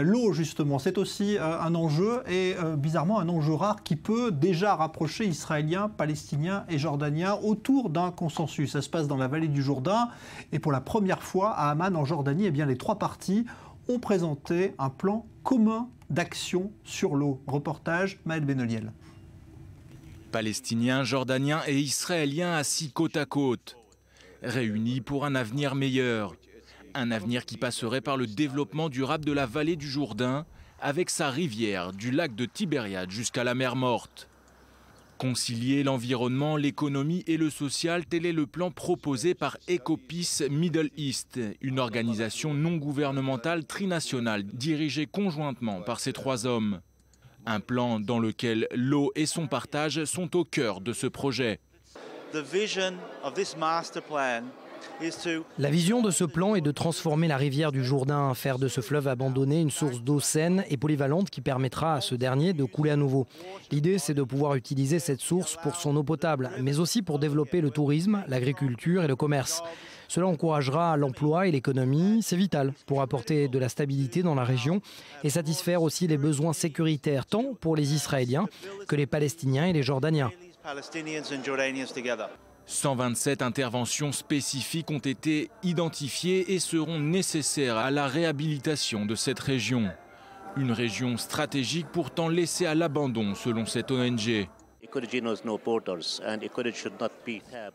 L'eau, justement, c'est aussi un enjeu, et bizarrement un enjeu rare qui peut déjà rapprocher Israéliens, Palestiniens et Jordaniens autour d'un consensus. Ça se passe dans la vallée du Jourdain, et pour la première fois à Amman, en Jordanie, eh bien, les trois parties ont présenté un plan commun d'action sur l'eau. Reportage Maël Benoliel. Palestiniens, Jordaniens et Israéliens assis côte à côte, réunis pour un avenir meilleur. Un avenir qui passerait par le développement durable de la vallée du Jourdain, avec sa rivière, du lac de Tibériade jusqu'à la mer Morte. Concilier l'environnement, l'économie et le social, tel est le plan proposé par Ecopeace Middle East, une organisation non gouvernementale trinationale dirigée conjointement par ces trois hommes. Un plan dans lequel l'eau et son partage sont au cœur de ce projet. La vision de ce plan est de transformer la rivière du Jourdain, faire de ce fleuve abandonné une source d'eau saine et polyvalente qui permettra à ce dernier de couler à nouveau. L'idée, c'est de pouvoir utiliser cette source pour son eau potable, mais aussi pour développer le tourisme, l'agriculture et le commerce. Cela encouragera l'emploi et l'économie, c'est vital pour apporter de la stabilité dans la région et satisfaire aussi les besoins sécuritaires, tant pour les Israéliens que les Palestiniens et les Jordaniens. 127 interventions spécifiques ont été identifiées et seront nécessaires à la réhabilitation de cette région. Une région stratégique pourtant laissée à l'abandon selon cette ONG.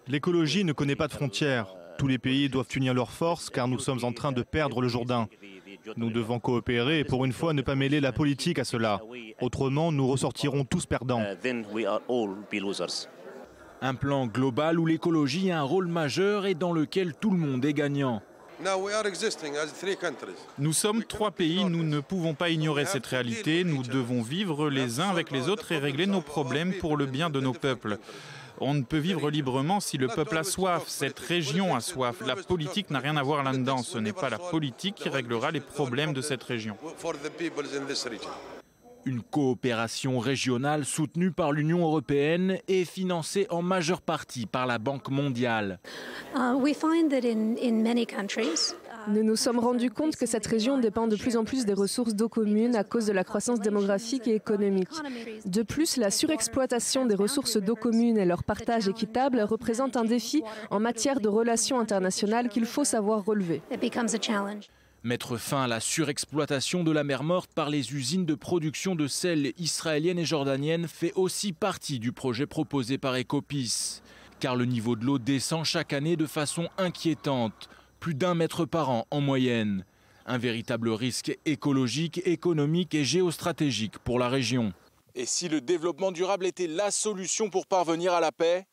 L'écologie ne connaît pas de frontières. Tous les pays doivent unir leurs forces car nous sommes en train de perdre le Jourdain. Nous devons coopérer et pour une fois ne pas mêler la politique à cela. Autrement, nous ressortirons tous perdants. Un plan global où l'écologie a un rôle majeur et dans lequel tout le monde est gagnant. Nous sommes trois pays, nous ne pouvons pas ignorer cette réalité. Nous devons vivre les uns avec les autres et régler nos problèmes pour le bien de nos peuples. On ne peut vivre librement si le peuple a soif, cette région a soif. La politique n'a rien à voir là-dedans. Ce n'est pas la politique qui réglera les problèmes de cette région. Une coopération régionale soutenue par l'Union européenne et financée en majeure partie par la Banque mondiale. Nous nous sommes rendus compte que cette région dépend de plus en plus des ressources d'eau communes à cause de la croissance démographique et économique. De plus, la surexploitation des ressources d'eau communes et leur partage équitable représente un défi en matière de relations internationales qu'il faut savoir relever. Mettre fin à la surexploitation de la mer Morte par les usines de production de sel israéliennes et jordaniennes fait aussi partie du projet proposé par Ecopeace. Car le niveau de l'eau descend chaque année de façon inquiétante, plus d'1 mètre par an en moyenne. Un véritable risque écologique, économique et géostratégique pour la région. Et si le développement durable était la solution pour parvenir à la paix ?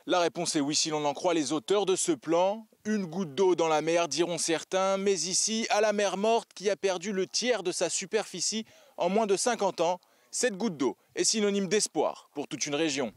La réponse est oui si l'on en croit les auteurs de ce plan. Une goutte d'eau dans la mer, diront certains, mais ici, à la mer Morte, qui a perdu le tiers de sa superficie en moins de 50 ans, cette goutte d'eau est synonyme d'espoir pour toute une région.